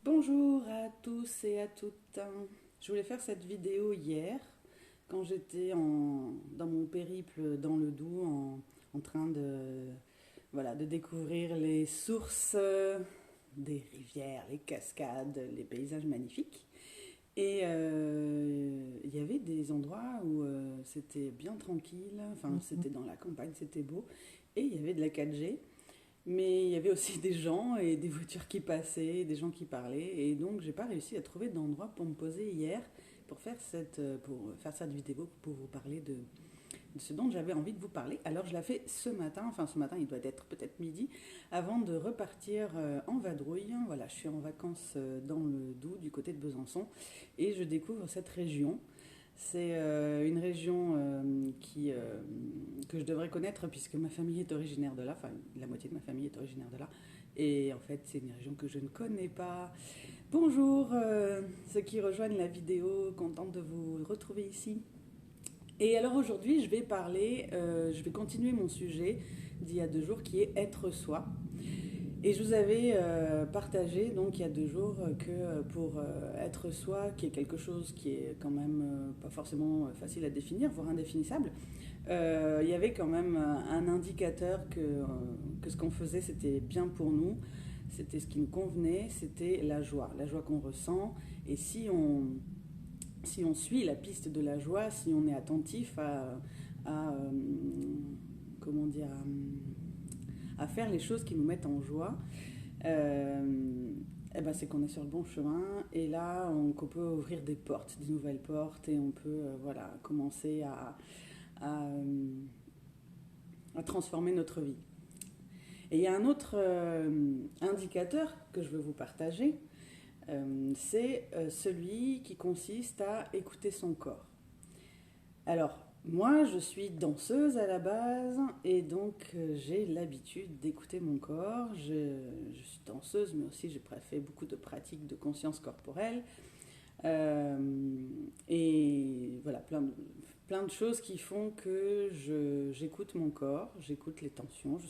Bonjour à tous et à toutes. Je voulais faire cette vidéo hier quand j'étais dans mon périple dans le Doubs en train de découvrir les sources des rivières, les cascades, les paysages magnifiques. Et il y avait des endroits où c'était bien tranquille, enfin Mhm. c'était dans la campagne, c'était beau, et il y avait de la 4G. Mais il y avait aussi des gens et des voitures qui passaient, des gens qui parlaient. Et donc, j'ai pas réussi à trouver d'endroit pour me poser hier pour faire cette vidéo, pour vous parler de ce dont j'avais envie de vous parler. Alors, je la fais ce matin, enfin ce matin, il doit être peut-être midi, avant de repartir en vadrouille. Voilà, je suis en vacances dans le Doubs, du côté de Besançon, et je découvre cette région. C'est une région que je devrais connaître puisque ma famille est originaire de là, enfin la moitié de ma famille est originaire de là. Et en fait, c'est une région que je ne connais pas. Bonjour, ceux qui rejoignent la vidéo, contente de vous retrouver ici. Et alors aujourd'hui, je vais continuer mon sujet d'il y a 2 jours qui est être soi. Et je vous avais partagé donc il y a 2 jours que pour être soi, qui est quelque chose qui est quand même pas forcément facile à définir, voire indéfinissable, il y avait quand même un indicateur que ce qu'on faisait c'était bien pour nous, c'était ce qui nous convenait, c'était la joie qu'on ressent. Et si on suit la piste de la joie, si on est attentif à comment dire, à faire les choses qui nous mettent en joie, eh ben c'est qu'on est sur le bon chemin. Et là, qu'on peut ouvrir des portes, des nouvelles portes, et on peut voilà, commencer à, à transformer notre vie. Et il y a un autre indicateur que je veux vous partager, c'est celui qui consiste à écouter son corps. Alors, moi, je suis danseuse à la base et donc j'ai l'habitude d'écouter mon corps. Je suis danseuse, mais aussi j'ai fait beaucoup de pratiques de conscience corporelle. Et voilà, plein de choses qui font que j'écoute mon corps, j'écoute les tensions,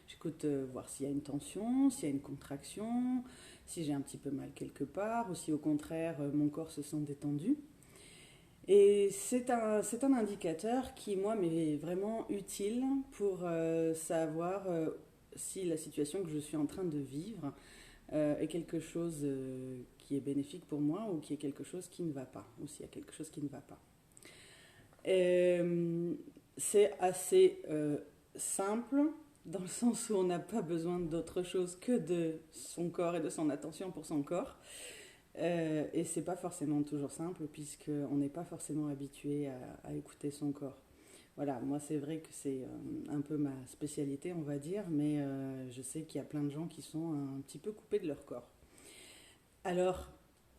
j'écoute voir s'il y a une tension, s'il y a une contraction, si j'ai un petit peu mal quelque part, ou si au contraire mon corps se sent détendu. Et c'est un indicateur qui, moi, m'est vraiment utile pour savoir si la situation que je suis en train de vivre est quelque chose qui est bénéfique pour moi ou qui est quelque chose qui ne va pas, ou s'il y a quelque chose qui ne va pas. Et c'est assez simple dans le sens où on n'a pas besoin d'autre chose que de son corps et de son attention pour son corps. Et c'est pas forcément toujours simple puisqu'on n'est pas forcément habitué à écouter son corps. Voilà, moi c'est vrai que c'est un peu ma spécialité, on va dire, mais je sais qu'il y a plein de gens qui sont un petit peu coupés de leur corps. Alors,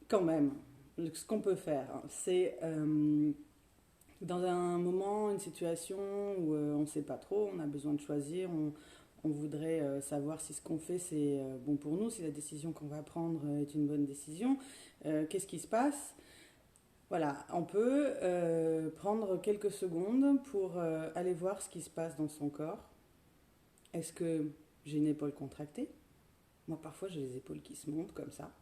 quand même, ce qu'on peut faire, hein, c'est dans un moment, une situation où on ne sait pas trop, on a besoin de choisir, on voudrait savoir si ce qu'on fait c'est bon pour nous, si la décision qu'on va prendre est une bonne décision. Qu'est-ce qui se passe? Voilà, on peut prendre quelques secondes pour aller voir ce qui se passe dans son corps. Est-ce que j'ai une épaule contractée? Moi, parfois, j'ai les épaules qui se montent comme ça.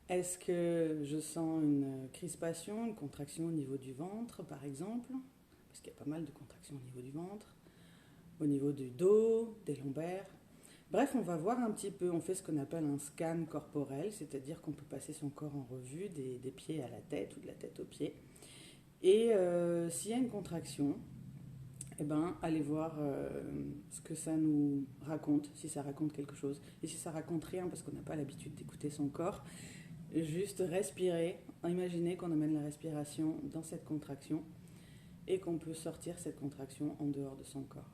Est-ce que je sens une crispation, une contraction au niveau du ventre, par exemple? Parce qu'il y a pas mal de contractions au niveau du ventre, au niveau du dos, des lombaires. Bref, on va voir un petit peu, on fait ce qu'on appelle un scan corporel, c'est-à-dire qu'on peut passer son corps en revue des pieds à la tête ou de la tête aux pieds. Et s'il y a une contraction, eh ben, allez voir ce que ça nous raconte, si ça raconte quelque chose. Et si ça raconte rien, parce qu'on n'a pas l'habitude d'écouter son corps, juste respirer, imaginer qu'on amène la respiration dans cette contraction et qu'on peut sortir cette contraction en dehors de son corps.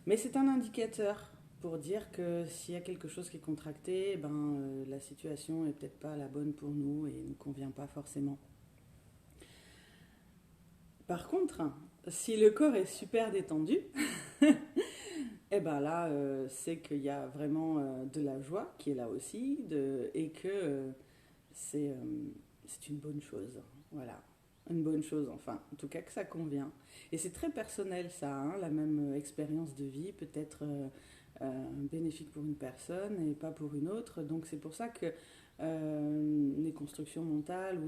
Mais c'est un indicateur pour dire que s'il y a quelque chose qui est contracté, eh ben, la situation est peut-être pas la bonne pour nous et ne nous convient pas forcément. Par contre, si le corps est super détendu, et ben là, c'est qu'il y a vraiment de la joie qui est là aussi, et que c'est c'est une bonne chose. Voilà, une bonne chose, enfin, en tout cas que ça convient. Et c'est très personnel ça, hein, la même expérience de vie, peut-être bénéfique pour une personne et pas pour une autre. Donc c'est pour ça que les constructions mentales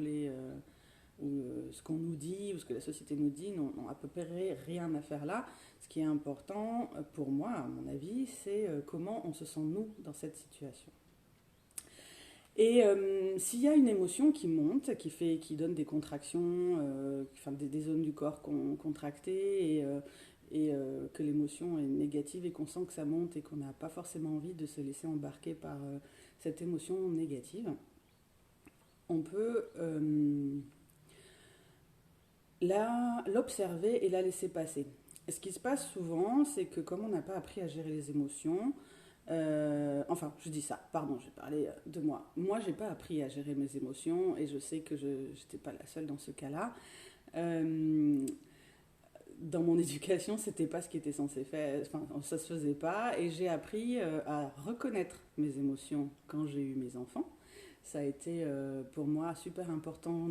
ou ce qu'on nous dit ou ce que la société nous dit n'ont à peu près rien à faire là. Ce qui est important pour moi, à mon avis, c'est comment on se sent nous dans cette situation. Et s'il y a une émotion qui monte, qui donne des contractions, enfin des zones du corps contractées que l'émotion est négative et qu'on sent que ça monte et qu'on n'a pas forcément envie de se laisser embarquer par cette émotion négative, on peut l'observer et la laisser passer. Et ce qui se passe souvent, c'est que comme on n'a pas appris à gérer les émotions, enfin, je dis ça, pardon, je vais parler de moi. Moi, j'ai pas appris à gérer mes émotions et je sais que je n'étais pas la seule dans ce cas-là. Dans mon éducation, c'était pas ce qui était censé faire, enfin, ça se faisait pas et j'ai appris à reconnaître mes émotions quand j'ai eu mes enfants. Ça a été pour moi super important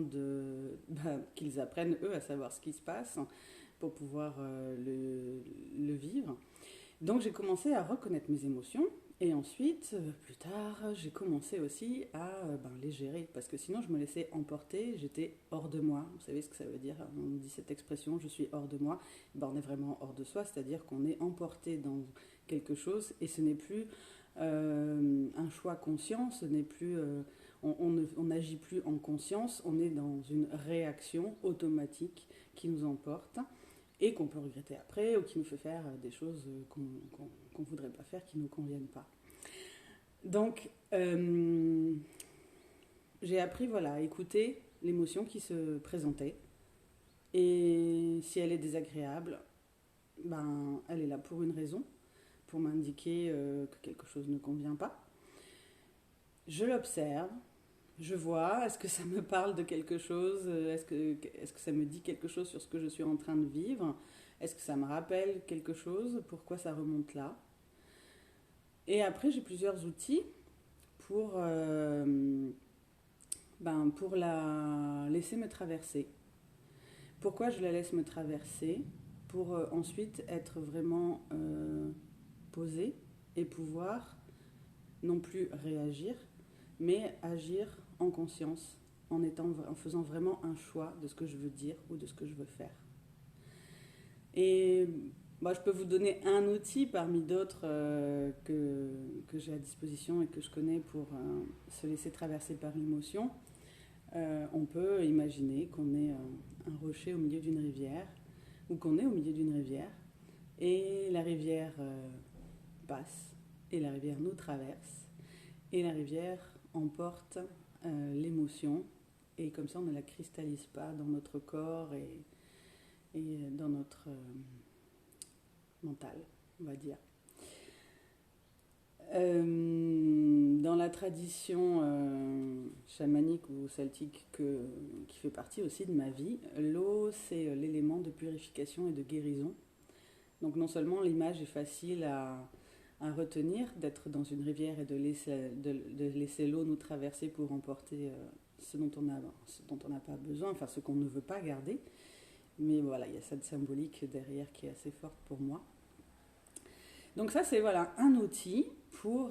qu'ils apprennent eux à savoir ce qui se passe pour pouvoir le vivre. Donc j'ai commencé à reconnaître mes émotions et ensuite, plus tard, j'ai commencé aussi à les gérer parce que sinon je me laissais emporter, j'étais hors de moi. Vous savez ce que ça veut dire? On dit cette expression, je suis hors de moi. On est vraiment hors de soi, c'est-à-dire qu'on est emporté dans quelque chose et ce n'est plus un choix conscient, ce n'est plus, on n'agit plus en conscience, on est dans une réaction automatique qui nous emporte et qu'on peut regretter après ou qui nous fait faire des choses qu'on ne voudrait pas faire, qui ne nous conviennent pas. Donc, j'ai appris à écouter l'émotion qui se présentait et si elle est désagréable, elle est là pour une raison, pour m'indiquer que quelque chose ne convient pas. Je l'observe, je vois, est-ce que ça me parle de quelque chose, est-ce que ça me dit quelque chose sur ce que je suis en train de vivre, est-ce que ça me rappelle quelque chose, pourquoi ça remonte là. Et après, j'ai plusieurs outils pour la laisser me traverser. Pourquoi je la laisse me traverser? Pour ensuite être vraiment posée et pouvoir non plus réagir, mais agir en conscience, en faisant vraiment un choix de ce que je veux dire ou de ce que je veux faire. Et je peux vous donner un outil parmi d'autres que j'ai à disposition et que je connais pour se laisser traverser par l'émotion. On peut imaginer qu'on est un rocher au milieu d'une rivière ou qu'on est au milieu d'une rivière et la rivière passe et la rivière nous traverse et la rivière emporte l'émotion et comme ça on ne la cristallise pas dans notre corps et dans notre mental, on va dire. Dans la tradition chamanique ou celtique qui fait partie aussi de ma vie, l'eau c'est l'élément de purification et de guérison. Donc non seulement l'image est facile à retenir, d'être dans une rivière et de laisser l'eau nous traverser pour emporter ce dont on n'a pas besoin, enfin ce qu'on ne veut pas garder. Mais voilà, il y a cette symbolique derrière qui est assez forte pour moi. Donc ça, c'est un outil pour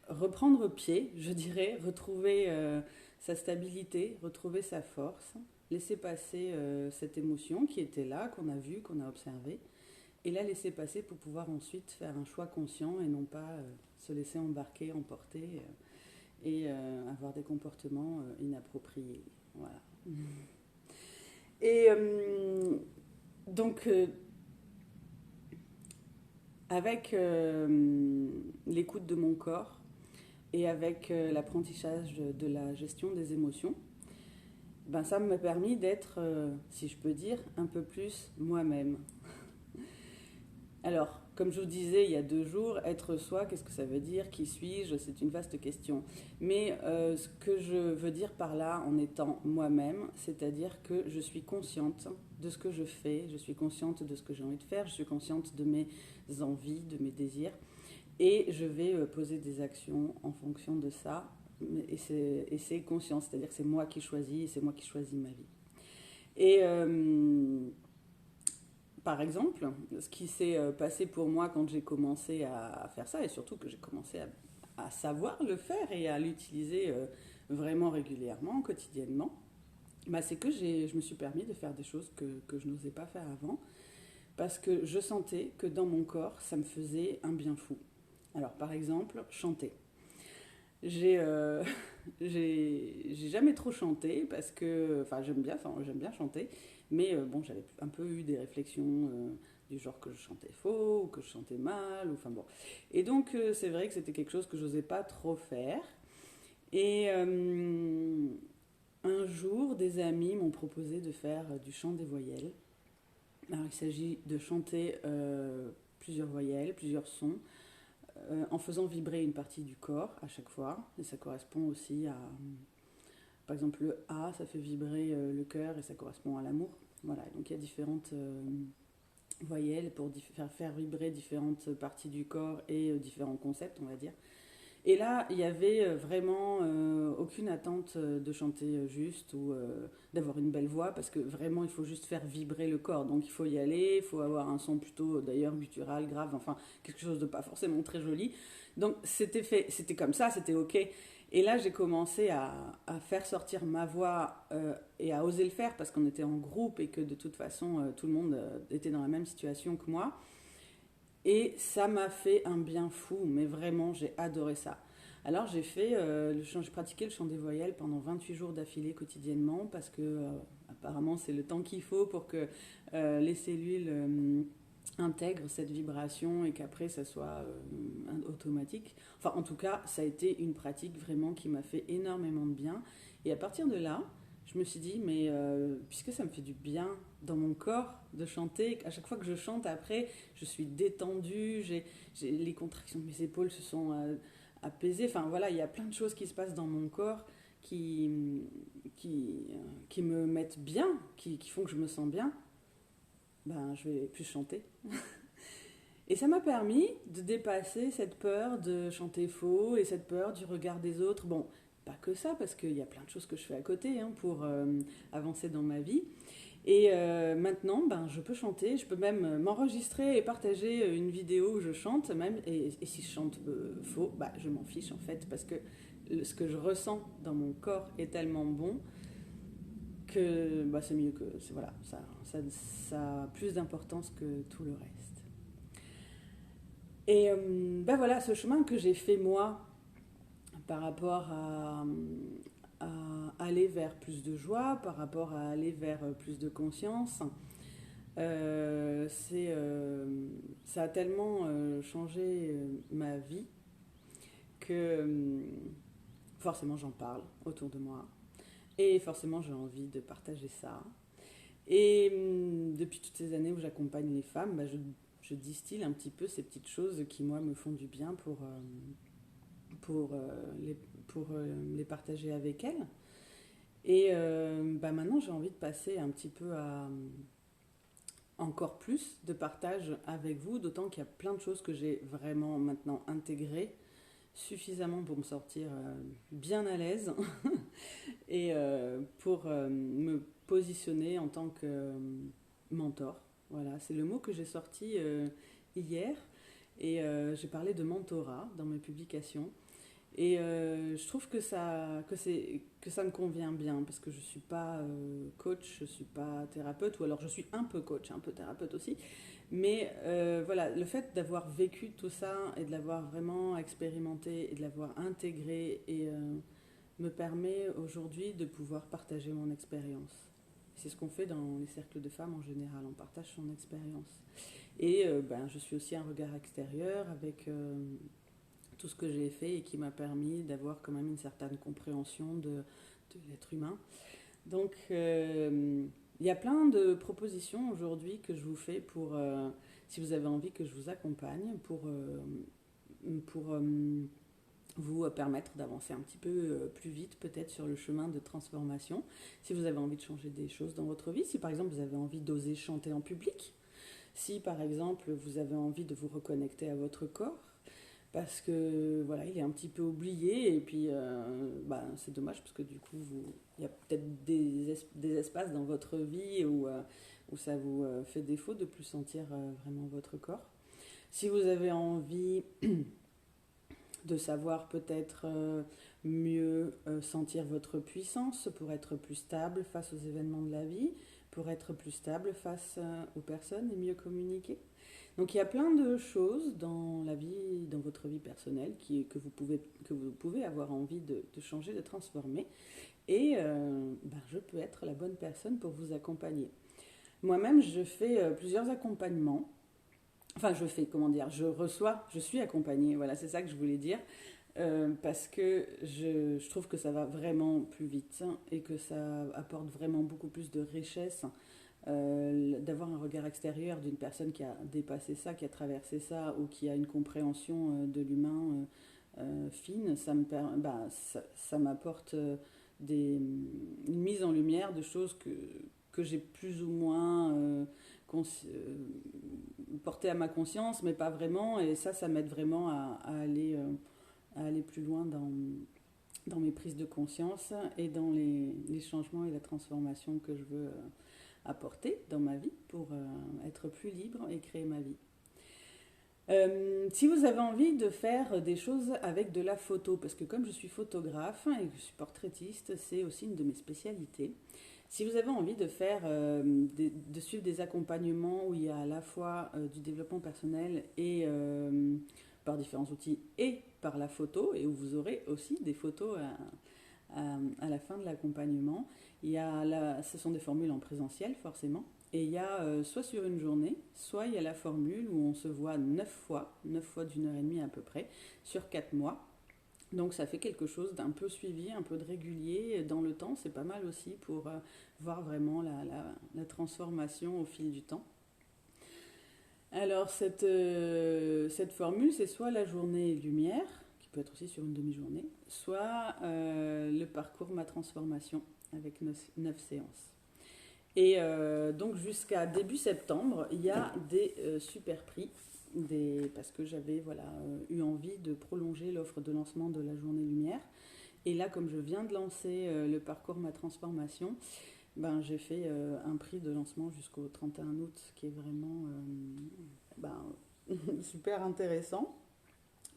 reprendre pied, je dirais, retrouver sa stabilité, retrouver sa force, laisser passer cette émotion qui était là, qu'on a vue, qu'on a observée, et la laisser passer pour pouvoir ensuite faire un choix conscient et non pas se laisser embarquer, emporter et avoir des comportements inappropriés. Voilà. Et donc, avec l'écoute de mon corps et avec l'apprentissage de la gestion des émotions, ça m'a permis d'être, si je peux dire, un peu plus moi-même. Alors, comme je vous disais il y a 2 jours, être soi, qu'est-ce que ça veut dire? Qui suis-je? C'est une vaste question. Mais ce que je veux dire par là, en étant moi-même, c'est-à-dire que je suis consciente de ce que je fais, je suis consciente de ce que j'ai envie de faire, je suis consciente de mes envies, de mes désirs, et je vais poser des actions en fonction de ça. Et c'est conscient, c'est-à-dire que c'est moi qui choisis, et c'est moi qui choisis ma vie. Et par exemple, ce qui s'est passé pour moi quand j'ai commencé à faire ça, et surtout que j'ai commencé à savoir le faire et à l'utiliser vraiment régulièrement, quotidiennement, bah, c'est que je me suis permis de faire des choses que je n'osais pas faire avant, parce que je sentais que dans mon corps, ça me faisait un bien fou. Alors, par exemple, chanter. J'ai euh, j'ai jamais trop chanté parce que, j'aime bien chanter, mais bon, j'avais un peu eu des réflexions du genre que je chantais faux ou que je chantais mal, ou, enfin bon. Et donc, c'est vrai que c'était quelque chose que j'osais pas trop faire. Et un jour, des amis m'ont proposé de faire du chant des voyelles. Alors, il s'agit de chanter plusieurs voyelles, plusieurs sons, en faisant vibrer une partie du corps à chaque fois. Et ça correspond aussi à, par exemple, le A, ça fait vibrer le cœur et ça correspond à l'amour. Voilà, donc il y a différentes voyelles pour faire vibrer différentes parties du corps et différents concepts, on va dire. Et là, il y avait vraiment aucune attente de chanter juste ou d'avoir une belle voix, parce que vraiment, il faut juste faire vibrer le corps. Donc, il faut y aller, il faut avoir un son plutôt, d'ailleurs, guttural, grave, enfin, quelque chose de pas forcément très joli. Donc, c'était fait, c'était comme ça, c'était OK. Et là, j'ai commencé à faire sortir ma voix et à oser le faire, parce qu'on était en groupe et que de toute façon, tout le monde était dans la même situation que moi. Et ça m'a fait un bien fou, mais vraiment, j'ai adoré ça. Alors j'ai pratiqué le chant des voyelles pendant 28 jours d'affilée quotidiennement parce que apparemment c'est le temps qu'il faut pour que les cellules intègrent cette vibration et qu'après ça soit automatique. Enfin en tout cas ça a été une pratique vraiment qui m'a fait énormément de bien. Et à partir de là, je me suis dit, mais puisque ça me fait du bien dans mon corps de chanter, à chaque fois que je chante après, je suis détendue, les contractions de mes épaules se sont apaisées. Enfin voilà, il y a plein de choses qui se passent dans mon corps qui me mettent bien, qui font que je me sens bien. Ben, je vais plus chanter. Et ça m'a permis de dépasser cette peur de chanter faux et cette peur du regard des autres. Bon, pas que ça, parce qu'il y a plein de choses que je fais à côté pour avancer dans ma vie. Et maintenant, ben, je peux chanter, je peux même m'enregistrer et partager une vidéo où je chante, même, et si je chante faux, bah, je m'en fiche en fait, parce que ce que je ressens dans mon corps est tellement bon que bah, c'est mieux que... Voilà, ça a plus d'importance que tout le reste. Et ben voilà, ce chemin que j'ai fait moi par rapport à aller vers plus de joie, par rapport à aller vers plus de conscience, ça a tellement changé ma vie que forcément j'en parle autour de moi et forcément j'ai envie de partager ça. Et depuis toutes ces années où j'accompagne les femmes, bah, je distille un petit peu ces petites choses qui moi me font du bien pour, les, pour les partager avec elles. Et bah maintenant, j'ai envie de passer un petit peu à encore plus de partage avec vous, d'autant qu'il y a plein de choses que j'ai vraiment maintenant intégrées suffisamment pour me sortir bien à l'aise et pour me positionner en tant que mentor. Voilà, c'est le mot que j'ai sorti hier et j'ai parlé de mentorat dans mes publications. Et je trouve que ça me convient bien parce que je ne suis pas coach, je ne suis pas thérapeute, ou alors je suis un peu coach, un peu thérapeute aussi. Mais voilà, le fait d'avoir vécu tout ça et de l'avoir vraiment expérimenté et de l'avoir intégré et, me permet aujourd'hui de pouvoir partager mon expérience. C'est ce qu'on fait dans les cercles de femmes en général, on partage son expérience. Et ben, je suis aussi un regard extérieur avec tout ce que j'ai fait et qui m'a permis d'avoir quand même une certaine compréhension de l'être humain. Donc, il y a plein de propositions aujourd'hui que je vous fais pour, si vous avez envie que je vous accompagne, pour vous permettre d'avancer un petit peu plus vite peut-être sur le chemin de transformation. Si vous avez envie de changer des choses dans votre vie, si par exemple vous avez envie d'oser chanter en public, si par exemple vous avez envie de vous reconnecter à votre corps, parce que voilà, il est un petit peu oublié et puis c'est dommage parce que du coup, il y a peut-être des espaces dans votre vie où ça vous fait défaut de plus sentir vraiment votre corps. Si vous avez envie de savoir peut-être mieux sentir votre puissance pour être plus stable face aux événements de la vie, pour être plus stable face aux personnes et mieux communiquer. Donc il y a plein de choses dans la vie, dans votre vie personnelle que vous pouvez avoir envie de changer, de transformer. Et je peux être la bonne personne pour vous accompagner. Moi-même, je fais plusieurs accompagnements. Enfin, je reçois, je suis accompagnée, voilà, c'est ça que je voulais dire, parce que je trouve que ça va vraiment plus vite et que ça apporte vraiment beaucoup plus de richesse d'avoir un regard extérieur d'une personne qui a dépassé ça, qui a traversé ça ou qui a une compréhension de l'humain fine, ça m'apporte une mise en lumière de choses que j'ai plus ou moins porté à ma conscience, mais pas vraiment. Et ça m'aide vraiment à aller plus loin dans mes prises de conscience et dans les changements et la transformation que je veux apporter dans ma vie pour être plus libre et créer ma vie. Si vous avez envie de faire des choses avec de la photo, parce que comme je suis photographe et que je suis portraitiste, c'est aussi une de mes spécialités. Si vous avez envie de faire, de suivre des accompagnements où il y a à la fois du développement personnel et par différents outils et par la photo, et où vous aurez aussi des photos à la fin de l'accompagnement, ce sont des formules en présentiel forcément, et il y a soit sur une journée, soit il y a la formule où on se voit 9 fois d'1h30 à peu près, sur 4 mois. Donc ça fait quelque chose d'un peu suivi, un peu de régulier dans le temps. C'est pas mal aussi pour voir vraiment la transformation au fil du temps. Alors cette formule, c'est soit la journée lumière, qui peut être aussi sur une demi-journée, soit le parcours Ma Transformation avec 9 séances. Et donc jusqu'à début septembre, il y a des super prix. Parce que j'avais eu envie de prolonger l'offre de lancement de la journée lumière. Et là, comme je viens de lancer le parcours Ma Transformation, j'ai fait un prix de lancement jusqu'au 31 août qui est vraiment super intéressant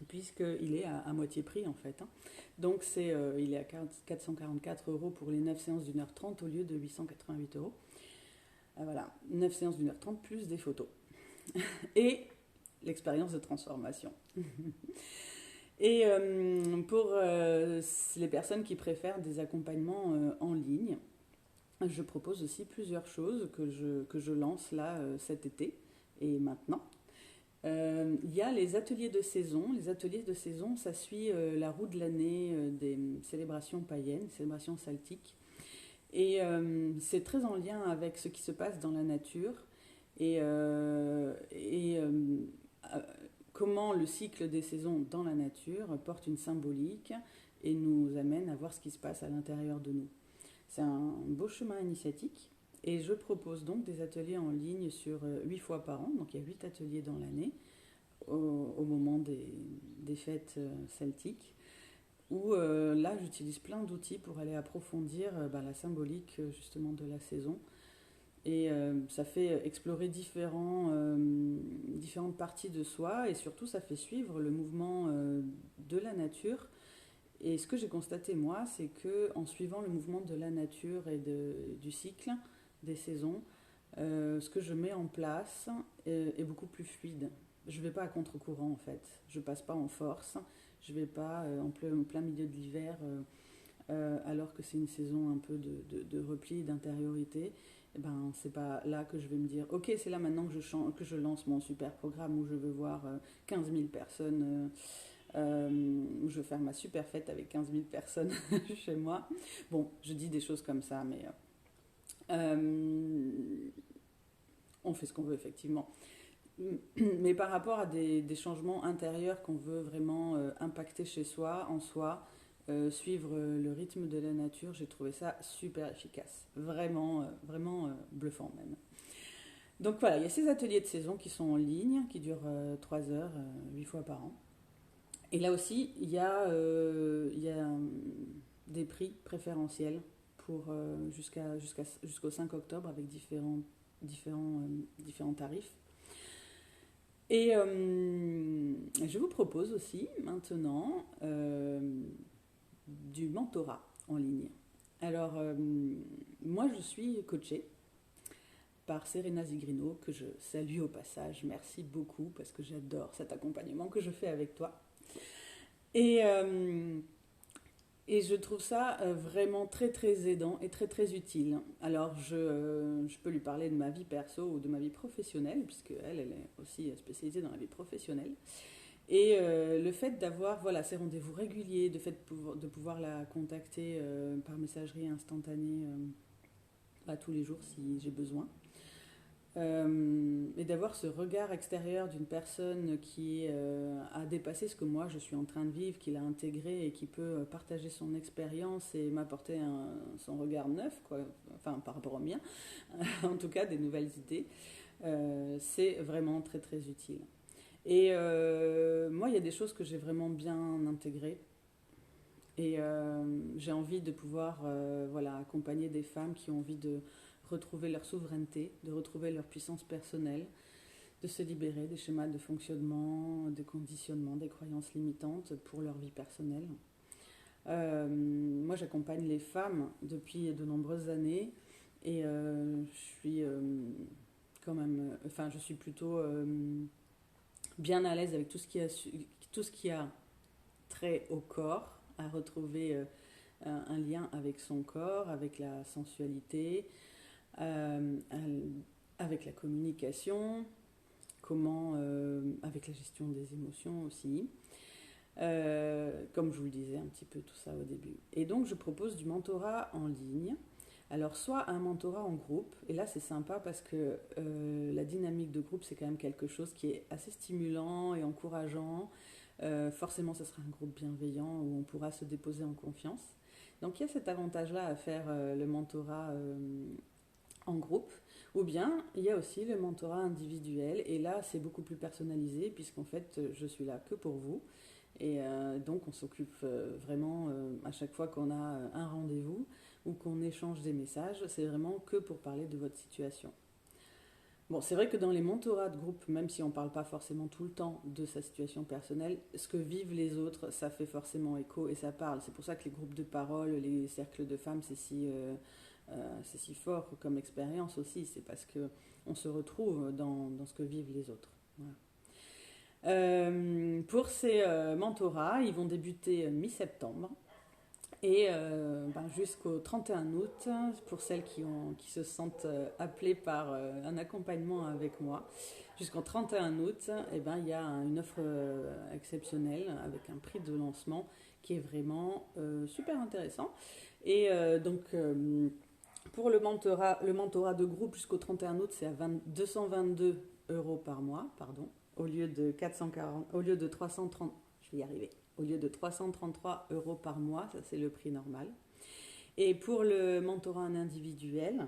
puisqu'il est à moitié prix en fait. Donc il est à 444 € pour les 9 séances d'1h30 au lieu de 888 €. Voilà, 9 séances d'1h30 plus des photos. Et l'expérience de transformation. Et pour les personnes qui préfèrent des accompagnements en ligne, je propose aussi plusieurs choses que je lance là cet été et maintenant. Il y a les ateliers de saison. Les ateliers de saison, ça suit la roue de l'année des célébrations païennes, célébrations celtiques. Et c'est très en lien avec ce qui se passe dans la nature et comment le cycle des saisons dans la nature porte une symbolique et nous amène à voir ce qui se passe à l'intérieur de nous. C'est un beau chemin initiatique et je propose donc des ateliers en ligne sur 8 fois par an, donc il y a 8 ateliers dans l'année au moment des fêtes celtiques, où là j'utilise plein d'outils pour aller approfondir la symbolique justement de la saison. Et ça fait explorer différentes parties de soi et surtout ça fait suivre le mouvement de la nature. Et ce que j'ai constaté moi, c'est qu'en suivant le mouvement de la nature et du cycle des saisons, ce que je mets en place est beaucoup plus fluide. Je ne vais pas à contre-courant en fait, je ne passe pas en force, je ne vais pas en plein milieu de l'hiver alors que c'est une saison un peu de repli, d'intériorité. C'est pas là que je vais me dire ok, c'est là maintenant que je lance mon super programme où je veux voir 15 000 personnes, où je veux faire ma super fête avec 15 000 personnes chez moi. Bon, je dis des choses comme ça, mais on fait ce qu'on veut effectivement. Mais par rapport à des changements intérieurs qu'on veut vraiment impacter chez soi, en soi, suivre le rythme de la nature, j'ai trouvé ça super efficace. Vraiment, vraiment bluffant même. Donc voilà, il y a ces ateliers de saison qui sont en ligne, qui durent 3 heures, 8 fois par an. Et là aussi, il y a des prix préférentiels pour jusqu'au 5 octobre avec différents tarifs. Et je vous propose aussi maintenant du mentorat en ligne. Alors, moi, je suis coachée par Serena Zigrino, que je salue au passage. Merci beaucoup parce que j'adore cet accompagnement que je fais avec toi. Et, euh, et je trouve ça vraiment très très aidant et très très utile. Alors je peux lui parler de ma vie perso ou de ma vie professionnelle, puisque elle est aussi spécialisée dans la vie professionnelle. Et le fait d'avoir voilà, ces rendez-vous réguliers, de pouvoir la contacter par messagerie instantanée tous les jours si j'ai besoin. Et d'avoir ce regard extérieur d'une personne qui a dépassé ce que moi je suis en train de vivre, qui l'a intégré et qui peut partager son expérience et m'apporter son regard neuf, quoi, enfin par rapport au mien, en tout cas des nouvelles idées, c'est vraiment très très utile. Et moi, il y a des choses que j'ai vraiment bien intégrées. Et j'ai envie de pouvoir voilà, accompagner des femmes qui ont envie de retrouver leur souveraineté, de retrouver leur puissance personnelle, de se libérer des schémas de fonctionnement, des conditionnements, des croyances limitantes pour leur vie personnelle. Moi, j'accompagne les femmes depuis de nombreuses années et je suis quand même, enfin, je suis plutôt bien à l'aise avec tout ce qui a trait au corps, à retrouver un lien avec son corps, avec la sensualité, euh, avec la communication, avec la gestion des émotions aussi. Comme je vous le disais un petit peu tout ça au début. Et donc je propose du mentorat en ligne. Alors soit un mentorat en groupe, et là c'est sympa parce que la dynamique de groupe c'est quand même quelque chose qui est assez stimulant et encourageant. Forcément ce sera un groupe bienveillant où on pourra se déposer en confiance. Donc il y a cet avantage-là à faire le mentorat en groupe, ou bien il y a aussi le mentorat individuel, et là c'est beaucoup plus personnalisé puisqu'en fait je suis là que pour vous. Et donc on s'occupe vraiment à chaque fois qu'on a un rendez-vous ou qu'on échange des messages, c'est vraiment que pour parler de votre situation. Bon, c'est vrai que dans les mentorats de groupe, même si on ne parle pas forcément tout le temps de sa situation personnelle, ce que vivent les autres, ça fait forcément écho et ça parle. C'est pour ça que les groupes de parole, les cercles de femmes, c'est si fort comme expérience aussi. C'est parce qu'on se retrouve dans ce que vivent les autres. Voilà. Pour ces mentorats, ils vont débuter mi-septembre et jusqu'au 31 août, pour celles qui se sentent appelées par un accompagnement avec moi, jusqu'au 31 août, il y a une offre exceptionnelle avec un prix de lancement qui est vraiment super intéressant. Et pour le mentorat de groupe jusqu'au 31 août, c'est à 222 euros par mois, pardon, au lieu de 330, je vais y arriver, au lieu de 333 euros par mois, ça c'est le prix normal. Et pour le mentorat individuel,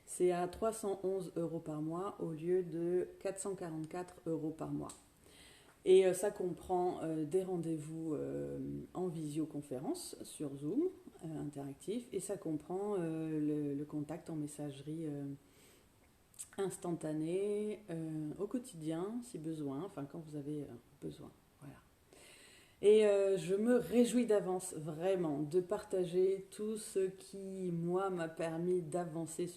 c'est à 311 euros par mois au lieu de 444 euros par mois. Et ça comprend des rendez-vous en visioconférence sur Zoom interactif, et ça comprend le contact en messagerie instantané au quotidien si besoin, enfin quand vous avez besoin. Voilà. Et je me réjouis d'avance vraiment de partager tout ce qui, moi, m'a permis d'avancer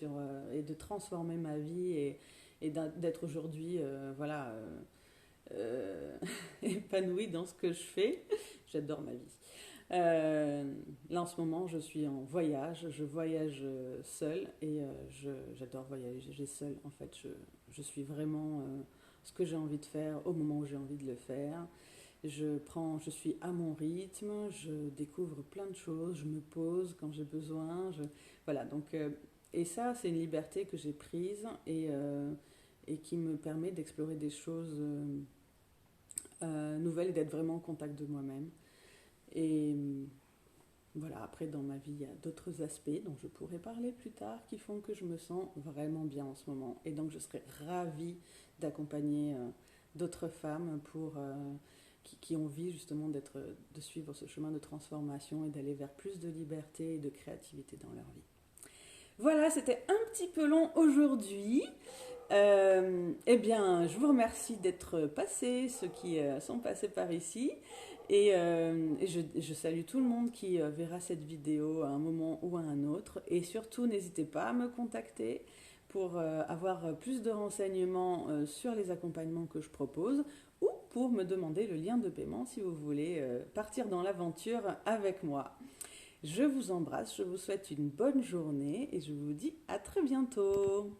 et de transformer ma vie et d'être aujourd'hui épanouie dans ce que je fais. J'adore ma vie. Là en ce moment, je suis en voyage, je voyage seule et j'adore voyager seule. En fait, je suis vraiment ce que j'ai envie de faire au moment où j'ai envie de le faire. Je suis à mon rythme, je découvre plein de choses, je me pose quand j'ai besoin. Voilà, donc, et ça, c'est une liberté que j'ai prise et qui me permet d'explorer des choses nouvelles et d'être vraiment en contact de moi-même. Et voilà, après dans ma vie, il y a d'autres aspects dont je pourrais parler plus tard qui font que je me sens vraiment bien en ce moment. Et donc je serais ravie d'accompagner d'autres femmes qui ont envie justement de suivre ce chemin de transformation et d'aller vers plus de liberté et de créativité dans leur vie. Voilà, c'était un petit peu long aujourd'hui. Eh bien, je vous remercie d'être passés, ceux qui sont passés par ici. Et je salue tout le monde qui verra cette vidéo à un moment ou à un autre. Et surtout, n'hésitez pas à me contacter pour avoir plus de renseignements sur les accompagnements que je propose ou pour me demander le lien de paiement si vous voulez partir dans l'aventure avec moi. Je vous embrasse, je vous souhaite une bonne journée et je vous dis à très bientôt.